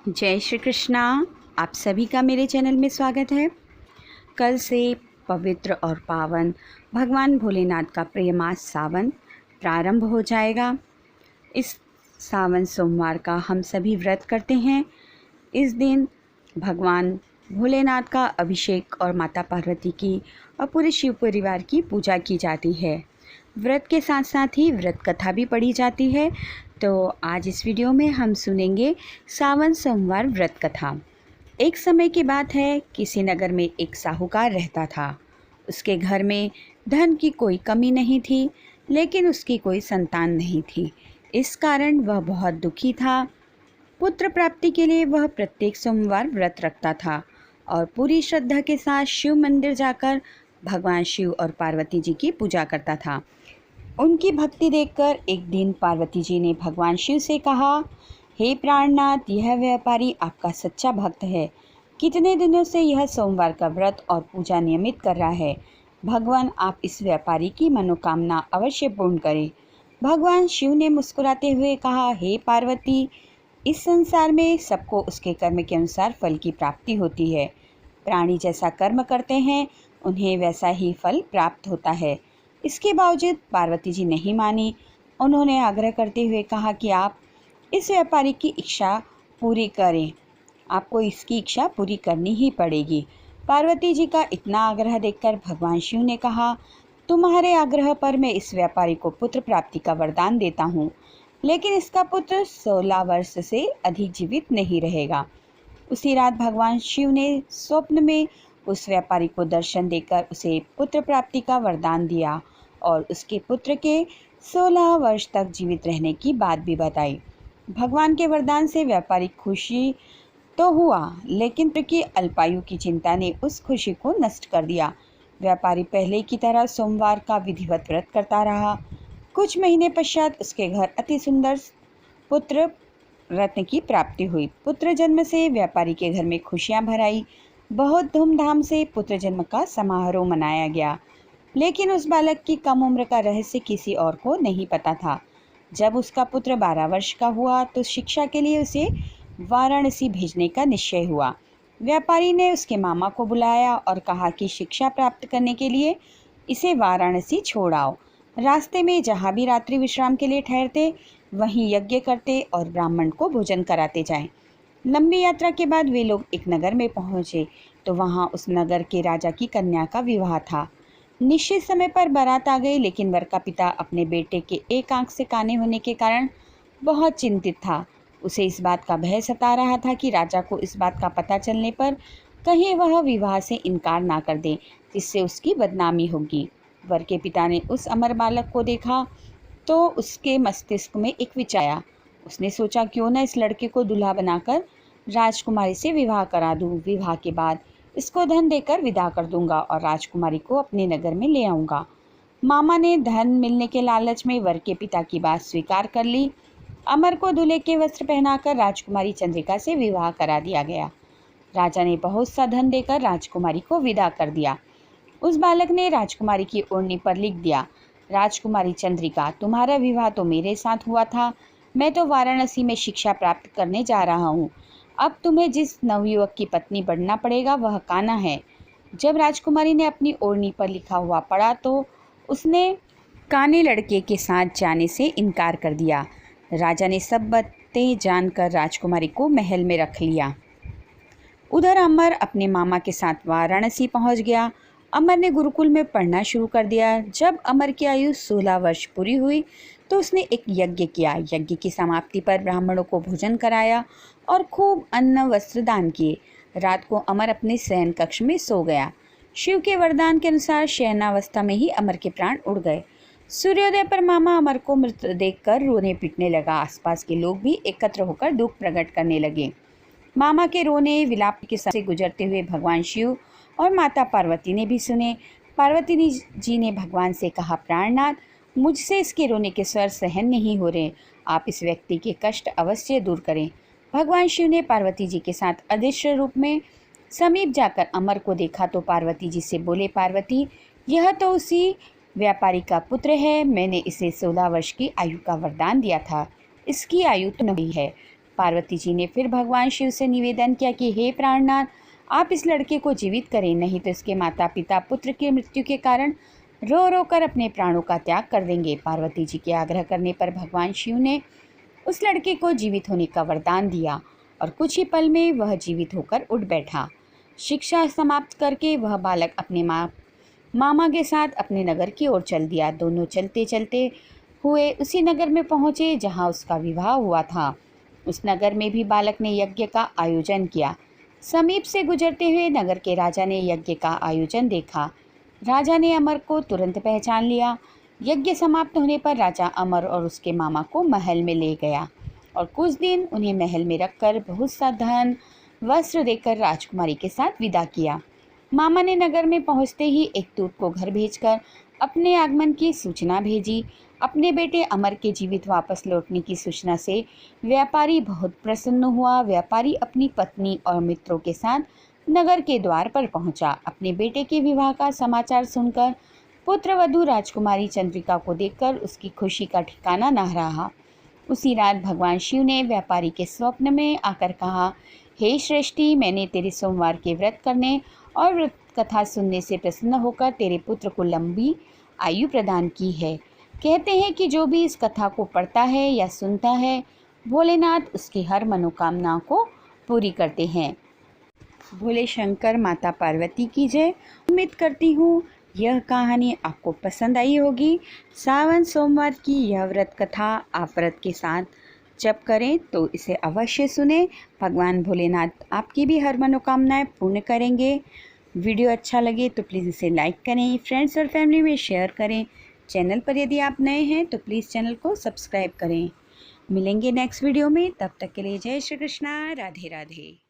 जय श्री कृष्णा। आप सभी का मेरे चैनल में स्वागत है। कल से पवित्र और पावन भगवान भोलेनाथ का प्रिय मास सावन प्रारंभ हो जाएगा। इस सावन सोमवार का हम सभी व्रत करते हैं। इस दिन भगवान भोलेनाथ का अभिषेक और माता पार्वती की और पूरे शिव परिवार की पूजा की जाती है। व्रत के साथ साथ ही व्रत कथा भी पढ़ी जाती है। तो आज इस वीडियो में हम सुनेंगे सावन सोमवार व्रत कथा। एक समय की बात है, किसी नगर में एक साहूकार रहता था। उसके घर में धन की कोई कमी नहीं थी, लेकिन उसकी कोई संतान नहीं थी। इस कारण वह बहुत दुखी था। पुत्र प्राप्ति के लिए वह प्रत्येक सोमवार व्रत रखता था और पूरी श्रद्धा के साथ शिव मंदिर जाकर भगवान शिव और पार्वती जी की पूजा करता था। उनकी भक्ति देखकर एक दिन पार्वती जी ने भगवान शिव से कहा, हे प्राणनाथ, यह व्यापारी आपका सच्चा भक्त है। कितने दिनों से यह सोमवार का व्रत और पूजा नियमित कर रहा है। भगवान आप इस व्यापारी की मनोकामना अवश्य पूर्ण करें। भगवान शिव ने मुस्कुराते हुए कहा, हे पार्वती, इस संसार में सबको उसके कर्म के अनुसार फल की प्राप्ति होती है। प्राणी जैसा कर्म करते हैं उन्हें वैसा ही फल प्राप्त होता है। इसके बावजूद पार्वती जी नहीं मानी। उन्होंने आग्रह करते हुए कहा कि आप इस व्यापारी की इच्छा पूरी करें, आपको इसकी इच्छा पूरी करनी ही पड़ेगी। पार्वती जी का इतना आग्रह देखकर भगवान शिव ने कहा, तुम्हारे आग्रह पर मैं इस व्यापारी को पुत्र प्राप्ति का वरदान देता हूँ, लेकिन इसका पुत्र 16 वर्ष से अधिक जीवित नहीं रहेगा। उसी रात भगवान शिव ने स्वप्न में उस व्यापारी को दर्शन देकर उसे पुत्र प्राप्ति का वरदान दिया और उसके पुत्र के 16 वर्ष तक जीवित रहने की बात भी बताई। भगवान के वरदान से व्यापारी खुशी तो हुआ, लेकिन पुत्र की अल्पायु की चिंता ने उस खुशी को नष्ट कर दिया। व्यापारी पहले की तरह सोमवार का विधिवत व्रत करता रहा। कुछ महीने पश्चात उसके घर अति सुंदर पुत्र रत्न की प्राप्ति हुई। पुत्र जन्म से व्यापारी के घर में खुशियां भर आई। बहुत धूमधाम से पुत्र जन्म का समारोह मनाया गया, लेकिन उस बालक की कम उम्र का रहस्य किसी और को नहीं पता था। जब उसका पुत्र 12 वर्ष का हुआ तो शिक्षा के लिए उसे वाराणसी भेजने का निश्चय हुआ। व्यापारी ने उसके मामा को बुलाया और कहा कि शिक्षा प्राप्त करने के लिए इसे वाराणसी छोड़ आओ। रास्ते में जहाँ भी रात्रि विश्राम के लिए ठहरते वहीं यज्ञ करते और ब्राह्मण को भोजन कराते जाएं। लंबी यात्रा के बाद वे लोग एक नगर में पहुंचे तो वहां उस नगर के राजा की कन्या का विवाह था। निश्चित समय पर बारात आ गई, लेकिन वर का पिता अपने बेटे के एक आंख से काने होने के कारण बहुत चिंतित था। उसे इस बात का भय सता रहा था कि राजा को इस बात का पता चलने पर कहीं वह विवाह से इनकार ना कर दे, जिससे उसकी बदनामी होगी। वर के पिता ने उस अमर बालक को देखा तो उसके मस्तिष्क में एक विचार आया। उसने सोचा, क्यों न इस लड़के को दूल्हा बनाकर राजकुमारी से विवाह करा दूं। विवाह के बाद इसको धन देकर विदा कर दूंगा और राजकुमारी को अपने नगर में ले आऊंगा। मामा ने धन मिलने के लालच में वर के पिता की बात स्वीकार कर ली। अमर को दूल्हे के वस्त्र पहनाकर राजकुमारी चंद्रिका से विवाह करा दिया गया। राजा ने बहुत सा धन देकर राजकुमारी को विदा कर दिया। उस बालक ने राजकुमारी की ओढ़नी पर लिख दिया, राजकुमारी चंद्रिका, तुम्हारा विवाह तो मेरे साथ हुआ था। मैं तो वाराणसी में शिक्षा प्राप्त करने जा रहा हूँ। अब तुम्हें जिस नवयुवक की पत्नी बनना पड़ेगा वह कान्हा है। जब राजकुमारी ने अपनी ओढ़नी पर लिखा हुआ पढ़ा तो उसने काने लड़के के साथ जाने से इनकार कर दिया। राजा ने सब बातें जानकर राजकुमारी को महल में रख लिया। उधर अमर अपने मामा के साथ वाराणसी पहुंच गया। अमर ने गुरुकुल में पढ़ना शुरू कर दिया। जब अमर की आयु 16 वर्ष पूरी हुई तो उसने एक यज्ञ किया। यज्ञ की समाप्ति पर ब्राह्मणों को भोजन कराया और खूब अन्न वस्त्र दान किए। रात को अमर अपने शयन कक्ष में सो गया। शिव के वरदान के अनुसार शयनावस्था में ही अमर के प्राण उड़ गए। सूर्योदय पर मामा अमर को मृत देखकर रोने पीटने लगा। आसपास के लोग भी एकत्र होकर दुख प्रकट करने लगे। मामा के रोने विलाप के से गुजरते हुए भगवान शिव और माता पार्वती ने भी सुने। पार्वती जी ने भगवान से कहा, प्राणनाथ, मुझसे इसके रोने के स्वर सहन नहीं हो रहे, आप इस व्यक्ति के कष्ट अवश्य दूर करें। भगवान शिव ने पार्वती जी के साथ अदृश्य रूप में समीप जाकर अमर को देखा तो पार्वती जी से बोले, पार्वती, यह तो उसी व्यापारी का पुत्र है। मैंने इसे 16 वर्ष की आयु का वरदान दिया था। इसकी आयु तो नहीं है, पार्वती जी ने फिर भगवान शिव से निवेदन किया कि हे प्राणनाथ, आप इस लड़के को जीवित करें, नहीं तो इसके माता पिता पुत्र की मृत्यु के कारण रो रो कर अपने प्राणों का त्याग कर देंगे। पार्वती जी के आग्रह करने पर भगवान शिव ने उस लड़के को जीवित होने का वरदान दिया और कुछ ही पल में वह जीवित होकर उठ बैठा। शिक्षा समाप्त करके वह बालक अपने मामा के साथ अपने नगर की ओर चल दिया। दोनों चलते चलते हुए उसी नगर में पहुँचे जहाँ उसका विवाह हुआ था। उस नगर में भी बालक ने यज्ञ का आयोजन किया। समीप से गुजरते हुए नगर के राजा ने यज्ञ का आयोजन देखा। राजा ने अमर को तुरंत पहचान लिया। यज्ञ समाप्त होने पर राजा अमर और उसके मामा को महल में ले गया और कुछ दिन उन्हें महल में रखकर बहुत सा धन वस्त्र देकर राजकुमारी के साथ विदा किया। मामा ने नगर में पहुंचते ही एक दूत को घर भेजकर अपने आगमन की सूचना भेजी। अपने बेटे अमर के जीवित वापस लौटने की सूचना से व्यापारी बहुत प्रसन्न हुआ। व्यापारी अपनी पत्नी और मित्रों के साथ नगर के द्वार पर पहुंचा। अपने बेटे के विवाह का समाचार सुनकर पुत्रवधू राजकुमारी चंद्रिका को देखकर उसकी खुशी का ठिकाना न रहा। उसी रात भगवान शिव ने व्यापारी के स्वप्न में आकर कहा, हे श्रेष्ठी, मैंने तेरे सोमवार के व्रत करने और व्रत कथा सुनने से प्रसन्न होकर तेरे पुत्र को लंबी आयु प्रदान की है। कहते हैं कि जो भी इस कथा को पढ़ता है या सुनता है, भोलेनाथ उसकी हर मनोकामना को पूरी करते हैं। भोले शंकर माता पार्वती की जय। उम्मीद करती हूँ यह कहानी आपको पसंद आई होगी। सावन सोमवार की यह व्रत कथा आप व्रत के साथ जप करें तो इसे अवश्य सुने। भगवान भोलेनाथ आपकी भी हर मनोकामनाएं पूर्ण करेंगे। वीडियो अच्छा लगे तो प्लीज़ इसे लाइक करें, फ्रेंड्स और फैमिली में शेयर करें। चैनल पर यदि आप नए हैं तो प्लीज़ चैनल को सब्सक्राइब करें। मिलेंगे नेक्स्ट वीडियो में, तब तक के लिए जय श्री कृष्णा, राधे राधे।